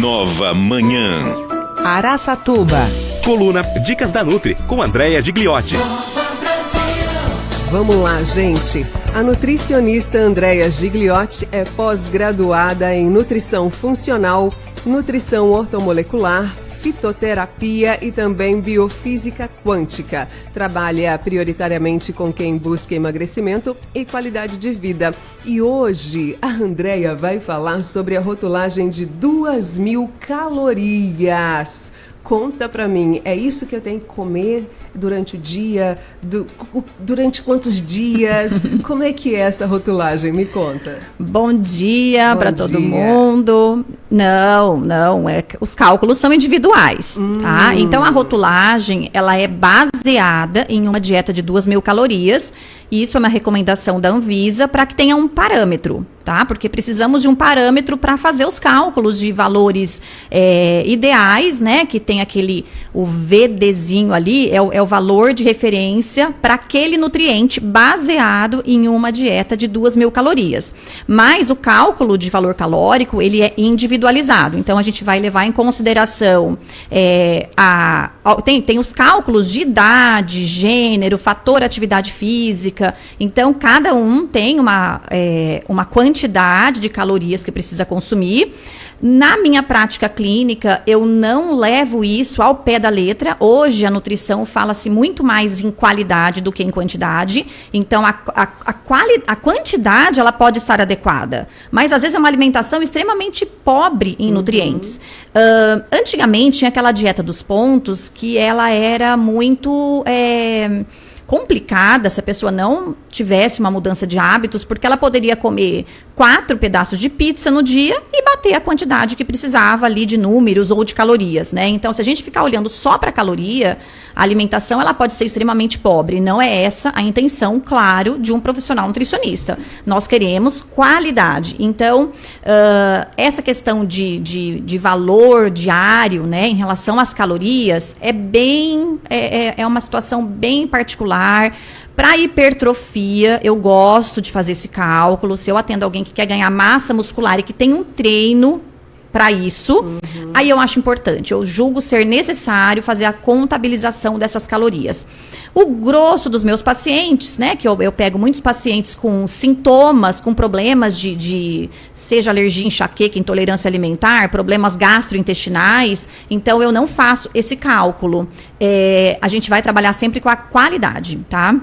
Nova Manhã. Araçatuba. Coluna Dicas da Nutri, com Andréia Gigliotti. Vamos lá, gente. A nutricionista Andréia Gigliotti é pós-graduada em nutrição funcional, nutrição ortomolecular, fitoterapia e também biofísica quântica. Trabalha prioritariamente com quem busca emagrecimento e qualidade de vida. E hoje a Andréia vai falar sobre a rotulagem de 2.000 calorias. Conta pra mim, é isso que eu tenho que comer durante o dia? Durante quantos dias? Como é que é essa rotulagem? Me conta. Bom dia para todo mundo. Não, os cálculos são individuais, tá? Então a rotulagem, ela é baseada em uma dieta de 2.000 calorias. E isso é uma recomendação da Anvisa para que tenha um parâmetro, tá? Porque precisamos de um parâmetro para fazer os cálculos de valores ideais, né? Que tem o VDzinho ali, é o valor de referência para aquele nutriente baseado em uma dieta de 2.000 calorias. Mas o cálculo de valor calórico, ele é individualizado. Então, a gente vai levar em consideração tem os cálculos de idade, gênero, fator atividade física. Então, cada um tem uma quantidade de calorias que precisa consumir. Na minha prática clínica, eu não levo isso ao pé da letra. Hoje, a nutrição fala-se muito mais em qualidade do que em quantidade. Então, a quantidade, ela pode estar adequada. Mas, às vezes, é uma alimentação extremamente pobre em nutrientes. Antigamente, tinha aquela dieta dos pontos, que ela era muito complicada se a pessoa não tivesse uma mudança de hábitos, porque ela poderia comer 4 pedaços de pizza no dia e bater a quantidade que precisava ali de números ou de calorias, né? Então, se a gente ficar olhando só para caloria, a alimentação ela pode ser extremamente pobre. Não é essa a intenção, claro, de um profissional nutricionista. Nós queremos qualidade. Então, essa questão de valor diário, né, em relação às calorias, é uma situação bem particular. Para hipertrofia, eu gosto de fazer esse cálculo. Se eu atendo alguém que quer ganhar massa muscular e que tem um treino para isso, aí eu acho importante. Eu julgo ser necessário fazer a contabilização dessas calorias. O grosso dos meus pacientes, né, que eu pego muitos pacientes com sintomas, com problemas de seja alergia, enxaqueca, intolerância alimentar, problemas gastrointestinais, então eu não faço esse cálculo. A gente vai trabalhar sempre com a qualidade, tá?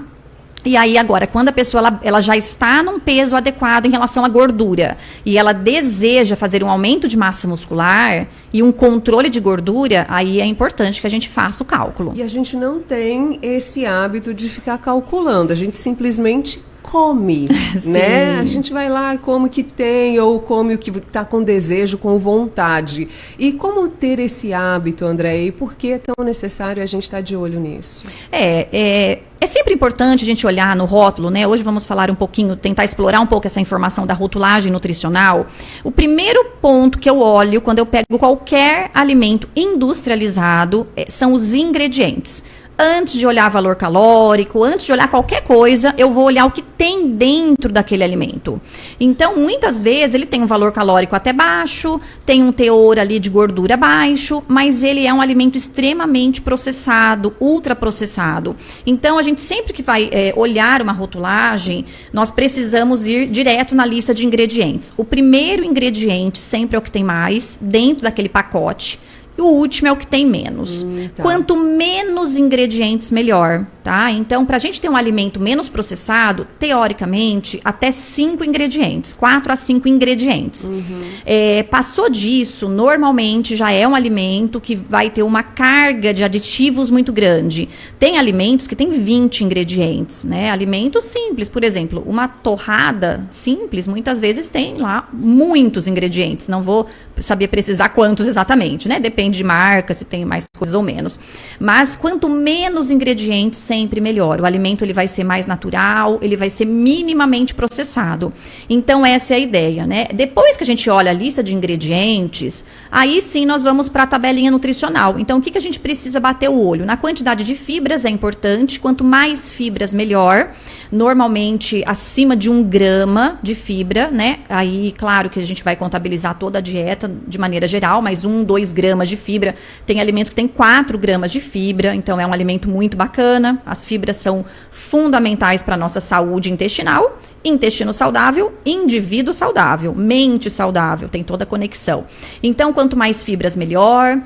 E aí agora, quando a pessoa ela já está num peso adequado em relação à gordura e ela deseja fazer um aumento de massa muscular e um controle de gordura, aí é importante que a gente faça o cálculo. E a gente não tem esse hábito de ficar calculando, a gente simplesmente come, né? A gente vai lá e come o que tem ou come o que está com desejo, com vontade. E como ter esse hábito, André? E por que é tão necessário a gente estar de olho nisso? É sempre importante a gente olhar no rótulo, né? Hoje vamos falar um pouquinho, tentar explorar um pouco essa informação da rotulagem nutricional. O primeiro ponto que eu olho quando eu pego qualquer alimento industrializado são os ingredientes. Antes de olhar valor calórico, antes de olhar qualquer coisa, eu vou olhar o que tem dentro daquele alimento. Então, muitas vezes, ele tem um valor calórico até baixo, tem um teor ali de gordura baixo, mas ele é um alimento extremamente processado, ultraprocessado. Então, a gente sempre que vai olhar uma rotulagem, nós precisamos ir direto na lista de ingredientes. O primeiro ingrediente sempre é o que tem mais dentro daquele pacote. E o último é o que tem menos. Tá. Quanto menos ingredientes, melhor, tá? Então, para a gente ter um alimento menos processado, teoricamente, até 5 ingredientes. 4 a 5 ingredientes. Passou disso, normalmente, já é um alimento que vai ter uma carga de aditivos muito grande. Tem alimentos que tem 20 ingredientes, né? Alimentos simples, por exemplo, uma torrada simples, muitas vezes tem lá muitos ingredientes. Não vou saber precisar quantos exatamente, né? Depende de marca, se tem mais coisas ou menos. Mas quanto menos ingredientes, sempre melhor. O alimento ele vai ser mais natural, ele vai ser minimamente processado. Então essa é a ideia, né? Depois que a gente olha a lista de ingredientes, aí sim nós vamos para a tabelinha nutricional. Então o que a gente precisa bater o olho? Na quantidade de fibras é importante, quanto mais fibras melhor. Normalmente acima de 1 grama de fibra, né? Aí, claro que a gente vai contabilizar toda a dieta de maneira geral, mas 1, 2 gramas de fibra. Tem alimentos que tem 4 gramas de fibra, então é um alimento muito bacana. As fibras são fundamentais para a nossa saúde intestinal. Intestino saudável, indivíduo saudável, mente saudável, tem toda a conexão. Então, quanto mais fibras, melhor.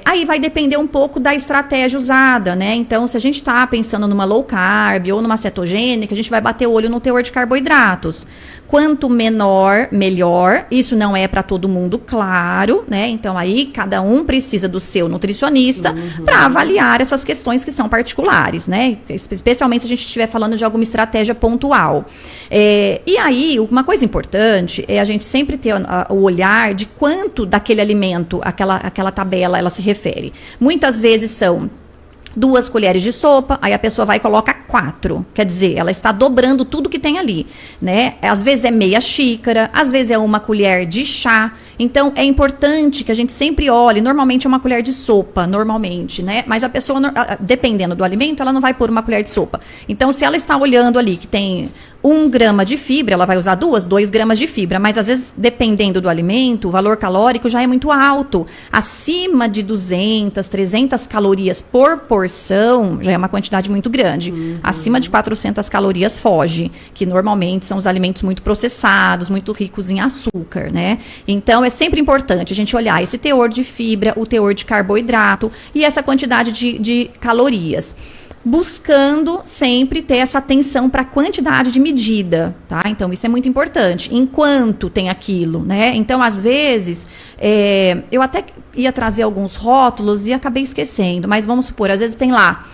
Aí vai depender um pouco da estratégia usada, né? Então, se a gente está pensando numa low carb ou numa cetogênica, a gente vai bater o olho no teor de carboidratos. Quanto menor, melhor. Isso não é para todo mundo, claro, né? Então, aí cada um precisa do seu nutricionista para avaliar essas questões que são particulares, né? Especialmente se a gente estiver falando de alguma estratégia pontual. E aí, uma coisa importante é a gente sempre ter o olhar de quanto daquele alimento, aquela tabela, ela se refere. Muitas vezes são 2 colheres de sopa, aí a pessoa vai e coloca 4. Quer dizer, ela está dobrando tudo que tem ali, né? Às vezes é meia xícara, às vezes é 1 colher de chá. Então, é importante que a gente sempre olhe, normalmente é 1 colher de sopa, normalmente, né? Mas a pessoa, dependendo do alimento, ela não vai pôr 1 colher de sopa. Então, se ela está olhando ali que tem 1 grama de fibra, ela vai usar 2 gramas de fibra, mas às vezes, dependendo do alimento, o valor calórico já é muito alto. Acima de 200, 300 calorias por porção, já é uma quantidade muito grande. Acima de 400 calorias foge, que normalmente são os alimentos muito processados, muito ricos em açúcar, né? Então, é sempre importante a gente olhar esse teor de fibra, o teor de carboidrato e essa quantidade de calorias. Buscando sempre ter essa atenção para a quantidade de medida, tá? Então, isso é muito importante. Enquanto tem aquilo, né? Então, às vezes, eu até ia trazer alguns rótulos e acabei esquecendo, mas vamos supor, às vezes tem lá,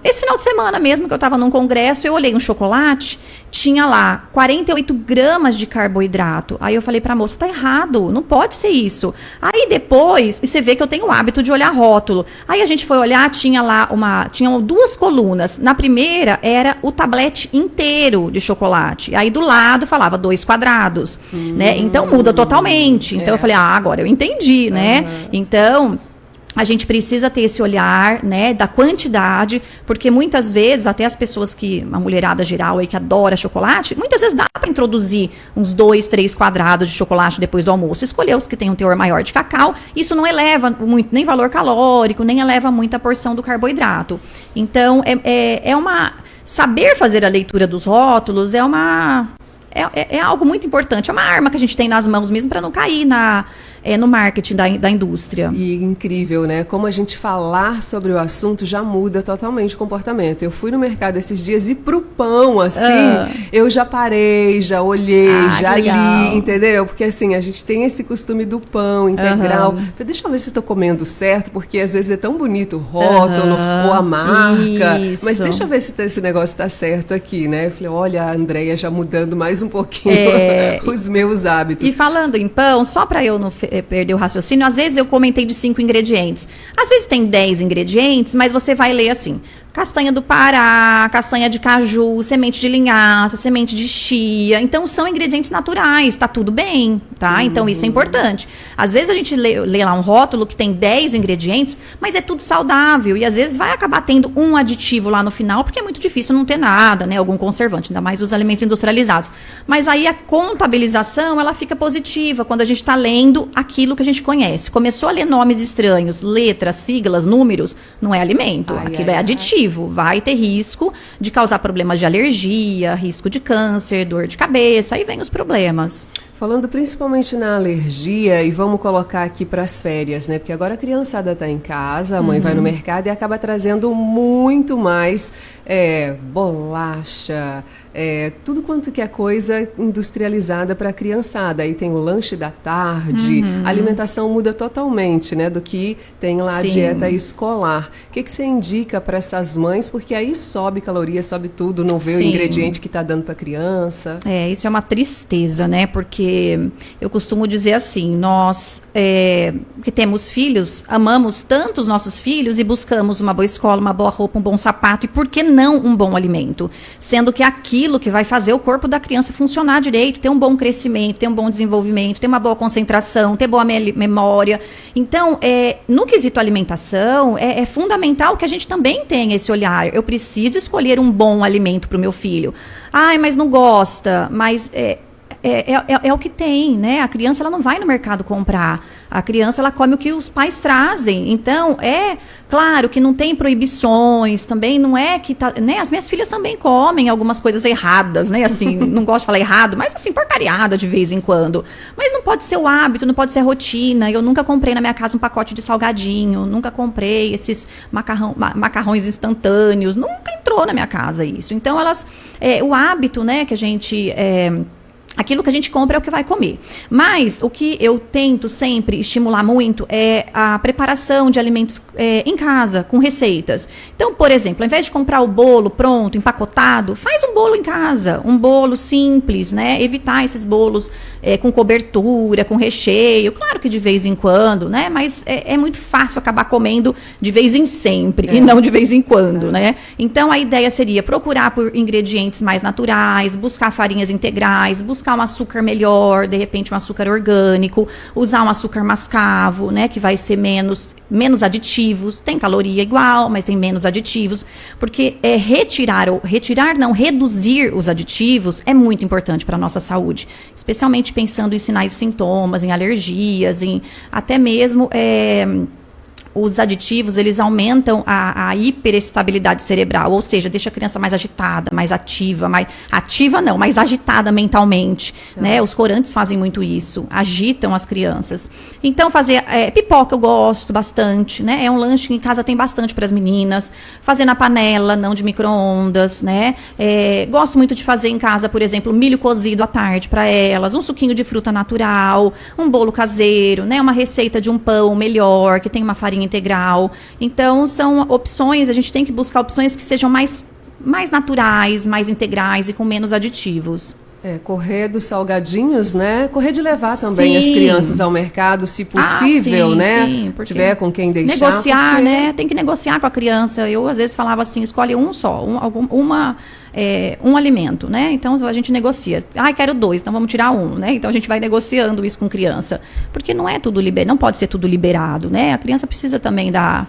esse final de semana mesmo que eu estava num congresso, eu olhei um chocolate, tinha lá 48 gramas de carboidrato. Aí eu falei para a moça, tá errado, não pode ser isso. Aí depois, e você vê que eu tenho o hábito de olhar rótulo. Aí a gente foi olhar, tinha lá tinham 2 colunas. Na primeira era o tablete inteiro de chocolate. Aí do lado falava 2 quadrados, né? Então muda totalmente. Então eu falei, agora eu entendi, né? Então, a gente precisa ter esse olhar, né, da quantidade, porque muitas vezes, até as pessoas a mulherada geral aí que adora chocolate, muitas vezes dá para introduzir uns 2, 3 quadrados de chocolate depois do almoço. Escolher os que têm um teor maior de cacau, isso não eleva muito, nem valor calórico, nem eleva muita porção do carboidrato. Então, saber fazer a leitura dos rótulos é algo muito importante, é uma arma que a gente tem nas mãos mesmo para não cair no marketing da indústria. E incrível, né? Como a gente falar sobre o assunto já muda totalmente o comportamento. Eu fui no mercado esses dias e pro pão, assim, eu já parei, já olhei, já li, entendeu? Porque assim, a gente tem esse costume do pão integral. Deixa eu ver se estou comendo certo, porque às vezes é tão bonito o rótulo ou a marca. Isso. Mas deixa eu ver se esse negócio está certo aqui, né? Eu falei, olha, a Andréia já mudando mais um pouquinho os meus hábitos. E falando em pão, só para eu não perder o raciocínio, às vezes eu comentei de 5 ingredientes. Às vezes tem 10 ingredientes, mas você vai ler assim, castanha do Pará, castanha de caju, semente de linhaça, semente de chia. Então, são ingredientes naturais, tá tudo bem, tá? Então, isso é importante. Às vezes a gente lê lá um rótulo que tem 10 ingredientes, mas é tudo saudável. E às vezes vai acabar tendo um aditivo lá no final, porque é muito difícil não ter nada, né? Algum conservante, ainda mais os alimentos industrializados. Mas aí a contabilização, ela fica positiva quando a gente tá lendo aquilo que a gente conhece. Começou a ler nomes estranhos, letras, siglas, números, não é alimento, aquilo é aditivo. Vai ter risco de causar problemas de alergia, risco de câncer, dor de cabeça, aí vem os problemas. Falando principalmente na alergia, e vamos colocar aqui para as férias, né? Porque agora a criançada está em casa, a mãe vai no mercado e acaba trazendo muito mais bolacha, tudo quanto que é coisa industrializada para a criançada. Aí tem o lanche da tarde, a alimentação muda totalmente, né, do que tem lá a Sim. dieta escolar. O que você indica para essas mães? Porque aí sobe caloria, sobe tudo, não vê o Sim. ingrediente que está dando para a criança. Isso é uma tristeza, né? Porque eu costumo dizer assim, nós que temos filhos, amamos tanto os nossos filhos e buscamos uma boa escola, uma boa roupa, um bom sapato e por que não um bom alimento? Sendo que aquilo que vai fazer o corpo da criança funcionar direito, ter um bom crescimento, ter um bom desenvolvimento, ter uma boa concentração, ter boa memória. Então, no quesito alimentação, é fundamental que a gente também tenha esse olhar. Eu preciso escolher um bom alimento para o meu filho. Ai, mas não gosta, mas é o que tem, né? A criança ela não vai no mercado comprar. A criança ela come o que os pais trazem. Então, claro que não tem proibições, também não é que tá, né? As minhas filhas também comem algumas coisas erradas, né? Assim, não gosto de falar errado, mas assim, porcariada de vez em quando. Mas não pode ser o hábito, não pode ser a rotina. Eu nunca comprei na minha casa um pacote de salgadinho, nunca comprei esses macarrões instantâneos, nunca entrou na minha casa isso. Então, o hábito, né, que a gente aquilo que a gente compra é o que vai comer. Mas o que eu tento sempre estimular muito é a preparação de alimentos em casa, com receitas. Então, por exemplo, ao invés de comprar o bolo pronto, empacotado, faz um bolo em casa. Um bolo simples, né? Evitar esses bolos com cobertura, com recheio. Claro que de vez em quando, né? Mas é muito fácil acabar comendo de vez em sempre e não de vez em quando, né? Então, a ideia seria procurar por ingredientes mais naturais, buscar farinhas integrais, buscar um açúcar melhor, de repente um açúcar orgânico, usar um açúcar mascavo, né, que vai ser menos aditivos, tem caloria igual, mas tem menos aditivos, porque reduzir os aditivos é muito importante para a nossa saúde, especialmente pensando em sinais e sintomas, em alergias, em até mesmo os aditivos, eles aumentam a hiperestabilidade cerebral, ou seja, deixa a criança mais agitada, mais ativa, mais agitada mentalmente, né? Os corantes fazem muito isso, agitam as crianças. Então, fazer pipoca eu gosto bastante, né? É um lanche que em casa tem bastante para as meninas. Fazer na panela, não de micro-ondas, né? Gosto muito de fazer em casa, por exemplo, milho cozido à tarde para elas, um suquinho de fruta natural, um bolo caseiro, né? Uma receita de um pão melhor, que tem uma farinha integral. Então, são opções, a gente tem que buscar opções que sejam mais naturais, mais integrais e com menos aditivos. Correr dos salgadinhos, né? Correr de levar também Sim. as crianças ao mercado, se possível, sim, né? Sim, tiver com quem deixar. Negociar, né? Tem que negociar com a criança. Eu, às vezes, falava assim, escolhe um só, um alimento, né? Então, a gente negocia. Quero 2, então vamos tirar um, né? Então, a gente vai negociando isso com criança. Porque não é tudo não pode ser tudo liberado, né? A criança precisa também da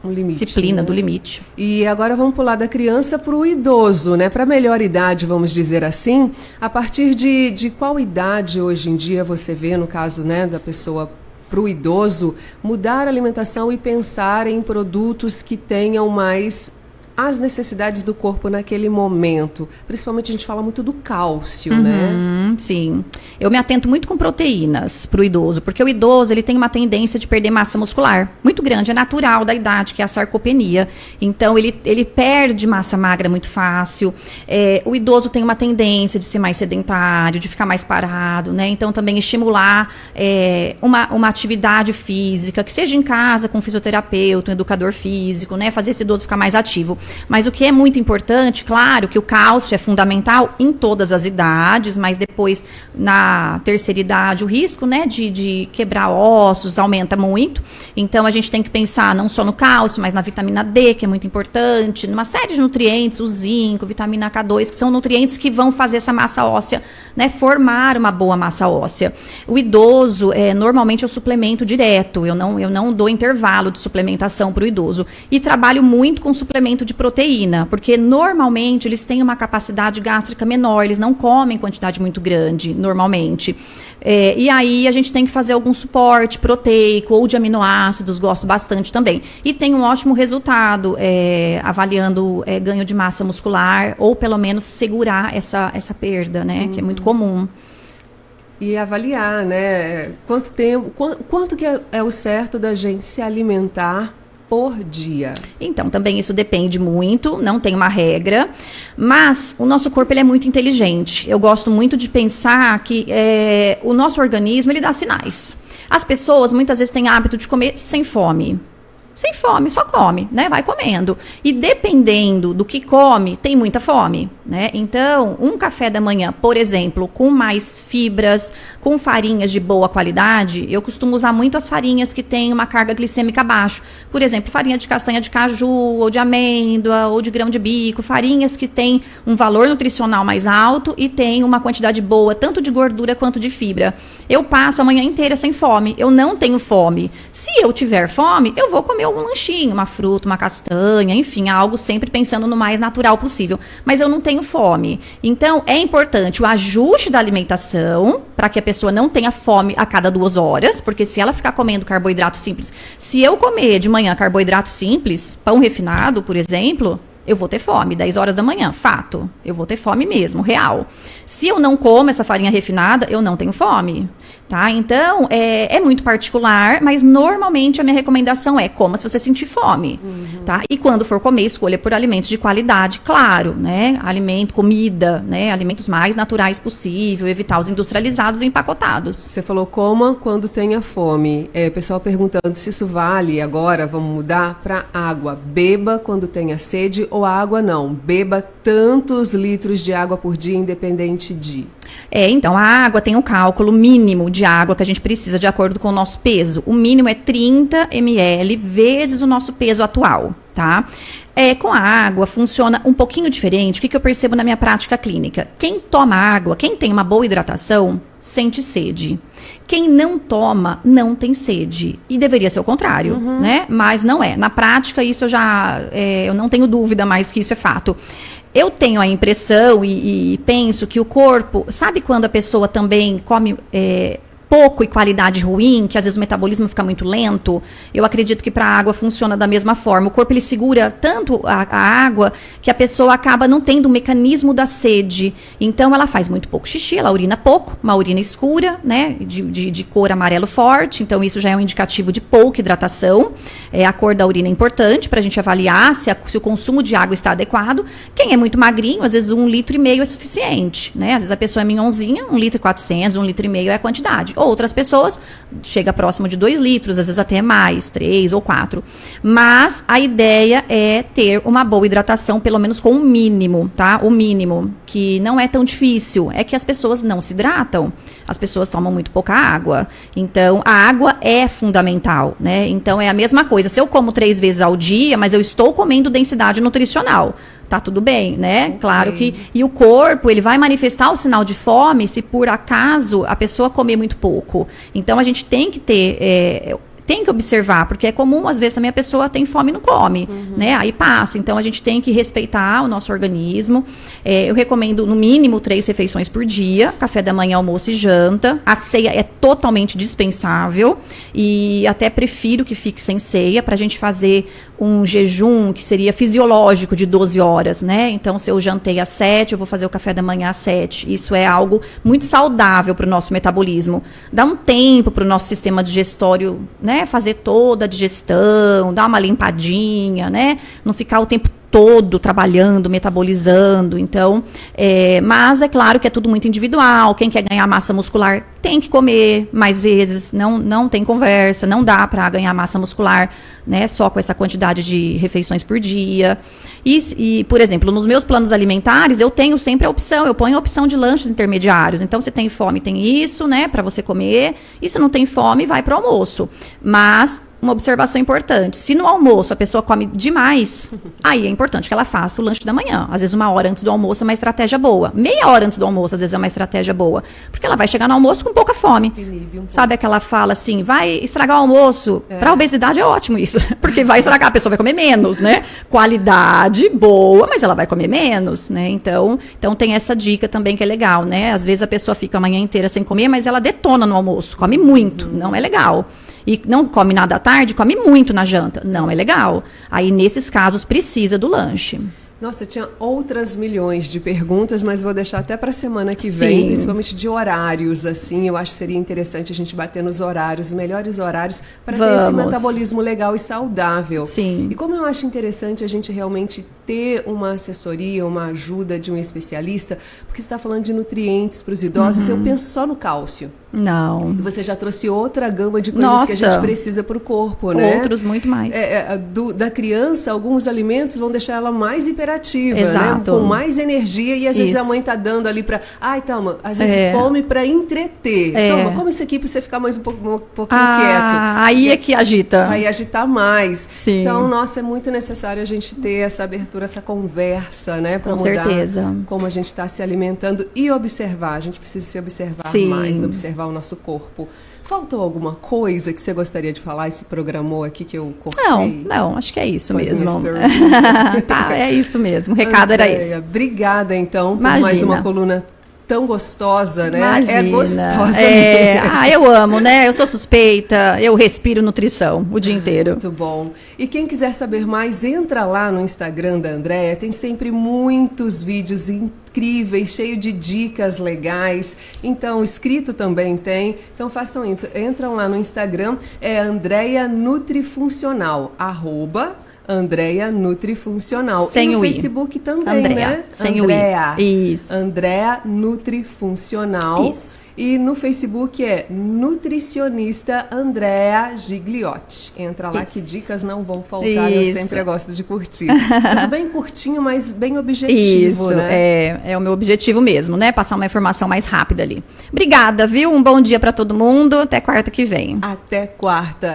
limite, disciplina, né? do limite. E agora vamos pular da criança para o idoso, né? Para a melhor idade, vamos dizer assim. A partir de qual idade hoje em dia você vê, no caso, né, da pessoa para o idoso, mudar a alimentação e pensar em produtos que tenham mais as necessidades do corpo naquele momento? Principalmente a gente fala muito do cálcio, né? Sim. Eu me atento muito com proteínas para o idoso, porque o idoso ele tem uma tendência de perder massa muscular muito grande, é natural da idade, que é a sarcopenia. Então, ele perde massa magra muito fácil. O idoso tem uma tendência de ser mais sedentário, de ficar mais parado, né? Então, também estimular uma atividade física, que seja em casa, com um fisioterapeuta, um educador físico, né? Fazer esse idoso ficar mais ativo. Mas o que é muito importante, claro, que o cálcio é fundamental em todas as idades, mas depois, na terceira idade, o risco, né, de quebrar ossos aumenta muito. Então, a gente tem que pensar não só no cálcio, mas na vitamina D, que é muito importante, numa série de nutrientes, o zinco, vitamina K2, que são nutrientes que vão fazer essa massa óssea, né, formar uma boa massa óssea. O idoso, normalmente eu suplemento direto, eu não dou intervalo de suplementação para o idoso. E trabalho muito com suplemento de proteína, porque normalmente eles têm uma capacidade gástrica menor, eles não comem quantidade muito grande, normalmente. E aí a gente tem que fazer algum suporte proteico ou de aminoácidos, gosto bastante também. E tem um ótimo resultado avaliando ganho de massa muscular, ou pelo menos segurar essa perda, né? Que é muito comum. E avaliar, né? Quanto que é o certo da gente se alimentar por dia? Então, também isso depende muito, não tem uma regra, mas o nosso corpo ele é muito inteligente. Eu gosto muito de pensar que o nosso organismo ele dá sinais. As pessoas muitas vezes têm hábito de comer sem fome. Sem fome, só come, né? Vai comendo. E dependendo do que come, tem muita fome, né? Então, um café da manhã, por exemplo, com mais fibras, com farinhas de boa qualidade, eu costumo usar muito as farinhas que têm uma carga glicêmica baixa. Por exemplo, farinha de castanha de caju, ou de amêndoa, ou de grão de bico, farinhas que têm um valor nutricional mais alto e têm uma quantidade boa, tanto de gordura quanto de fibra. Eu passo a manhã inteira sem fome, eu não tenho fome. Se eu tiver fome, eu vou comer algum lanchinho, uma fruta, uma castanha, enfim, algo sempre pensando no mais natural possível. Mas eu não tenho fome. Então, é importante o ajuste da alimentação para que a pessoa não tenha fome a cada 2 horas, porque se ela ficar comendo carboidrato simples, se eu comer de manhã carboidrato simples, pão refinado, por exemplo, eu vou ter fome, 10 horas da manhã, fato. Eu vou ter fome mesmo, real. Se eu não como essa farinha refinada, eu não tenho fome, tá? Então, é muito particular, mas normalmente a minha recomendação é coma se você sentir fome, tá? E quando for comer, escolha por alimentos de qualidade, claro, né? Comida, né? Alimentos mais naturais possível, evitar os industrializados e empacotados. Você falou coma quando tenha fome. O pessoal perguntando se isso vale agora, vamos mudar para água. Beba quando tenha sede ou água não. Beba tantos litros de água por dia, independente de... Então, a água tem um cálculo mínimo de água que a gente precisa de acordo com o nosso peso. O mínimo é 30 ml vezes o nosso peso atual, tá? Com a água funciona um pouquinho diferente. O que eu percebo na minha prática clínica? Quem toma água, quem tem uma boa hidratação, sente sede. Quem não toma, não tem sede. E deveria ser o contrário, né? Mas não é. Na prática, isso eu não tenho dúvida mais que isso é fato. Eu tenho a impressão e penso que o corpo... Sabe quando a pessoa também come pouco e qualidade ruim, que às vezes o metabolismo fica muito lento? Eu acredito que para a água funciona da mesma forma. O corpo ele segura tanto a água que a pessoa acaba não tendo o mecanismo da sede. Então ela faz muito pouco xixi, ela urina pouco, uma urina escura, né, de cor amarelo forte. Então isso já é um indicativo de pouca hidratação. A cor da urina é importante para a gente avaliar se o consumo de água está adequado. Quem é muito magrinho, às vezes 1,5 litro é suficiente, né? Às vezes a pessoa é minhonzinha, 1,4 litro, 1,5 litro é a quantidade. Outras pessoas chega próximo de 2 litros, às vezes até mais, 3 ou 4. Mas a ideia é ter uma boa hidratação, pelo menos com o mínimo, tá? O mínimo, que não é tão difícil, é que as pessoas não se hidratam. As pessoas tomam muito pouca água. Então, a água é fundamental, né? Então, é a mesma coisa. Se eu como 3 vezes ao dia, mas eu estou comendo densidade nutricional, tá tudo bem, né? Okay. Claro que... E o corpo, ele vai manifestar o sinal de fome se por acaso a pessoa comer muito pouco. Então, a gente tem que ter... tem que observar, porque é comum, às vezes, também a pessoa tem fome e não come, né? Aí passa. Então, a gente tem que respeitar o nosso organismo. Eu recomendo, no mínimo, 3 refeições por dia. Café da manhã, almoço e janta. A ceia é totalmente dispensável. E até prefiro que fique sem ceia, pra gente fazer um jejum que seria fisiológico de 12 horas, né? Então, se eu jantei às 7, eu vou fazer o café da manhã às 7. Isso é algo muito saudável para o nosso metabolismo. Dá um tempo para o nosso sistema digestório, né, fazer toda a digestão, dar uma limpadinha, né? Não ficar o tempo todo trabalhando, metabolizando. Então, mas é claro que é tudo muito individual. Quem quer ganhar massa muscular tem que comer mais vezes, não tem conversa, não dá para ganhar massa muscular, né, só com essa quantidade de refeições por dia. E, por exemplo, nos meus planos alimentares, eu tenho sempre a opção, eu ponho a opção de lanches intermediários. Então, se tem fome, tem isso, né, para você comer. E se não tem fome, vai para o almoço. Mas uma observação importante, se no almoço a pessoa come demais, aí é importante que ela faça o lanche da manhã. Às vezes 1 hora antes do almoço é uma estratégia boa. Meia hora antes do almoço, às vezes, é uma estratégia boa. Porque ela vai chegar no almoço com pouca fome. Sabe aquela fala assim, vai estragar o almoço? Para a obesidade é ótimo isso. Porque vai estragar, a pessoa vai comer menos, né? Qualidade boa, mas ela vai comer menos, né? Então tem essa dica também que é legal, né? Às vezes a pessoa fica a manhã inteira sem comer, mas ela detona no almoço. Come muito, não é legal. E não come nada à tarde, come muito na janta. Não é legal. Aí, nesses casos, precisa do lanche. Nossa, tinha outras milhões de perguntas, mas vou deixar até para a semana que vem, Sim. principalmente de horários, assim. Eu acho que seria interessante a gente bater nos horários, os melhores horários, para ter esse Vamos. metabolismo legal e saudável. Sim. E como eu acho interessante a gente realmente ter uma assessoria, uma ajuda de um especialista, porque você está falando de nutrientes para os idosos, eu penso só no cálcio. Não. E você já trouxe outra gama de coisas que a Nossa. gente precisa para o corpo, né? Outros muito mais. Da criança, alguns alimentos vão deixar ela mais hiperativa, Exato. né? Com mais energia. E às vezes a Isso. mãe tá dando ali pra... Ai, toma, às vezes É. come pra entreter. É. Toma, come isso aqui pra você ficar mais um pouquinho quieto. Aí é que agita. Vai agitar mais. Sim. Então, nossa, é muito necessário a gente ter essa abertura, essa conversa, né? Pra Com mudar certeza. como a gente está se alimentando e observar. A gente precisa se observar Sim. mais, observar o nosso corpo. Faltou alguma coisa que você gostaria de falar? Esse programou aqui que eu cortei? Não, acho que é isso Com as mesmo. minhas perguntas. Tá, é isso mesmo. O recado era Andréia, esse. Obrigada, então, por Imagina. mais uma coluna tão gostosa, né? Imagina. É gostosa É, mesmo. eu amo, né? Eu sou suspeita, eu respiro nutrição o dia inteiro. Muito bom. E quem quiser saber mais, entra lá no Instagram da Andréia. Tem sempre muitos vídeos incríveis, cheio de dicas legais. Então, escrito também tem. Então, entram lá no Instagram. É Andréia Nutrifuncional. @Andréia Nutrifuncional. Sem e no o I. Facebook também, Andréia, né? sem Andréia. o I. Isso. Andréia Nutrifuncional. Isso. E no Facebook é Nutricionista Andréia Gigliotti. Entra lá que Isso. dicas não vão faltar, eu Isso. sempre gosto de curtir. Tudo bem curtinho, mas bem objetivo, Isso, né? é o meu objetivo mesmo, né? Passar uma informação mais rápida ali. Obrigada, viu? Um bom dia pra todo mundo. Até quarta que vem. Até quarta.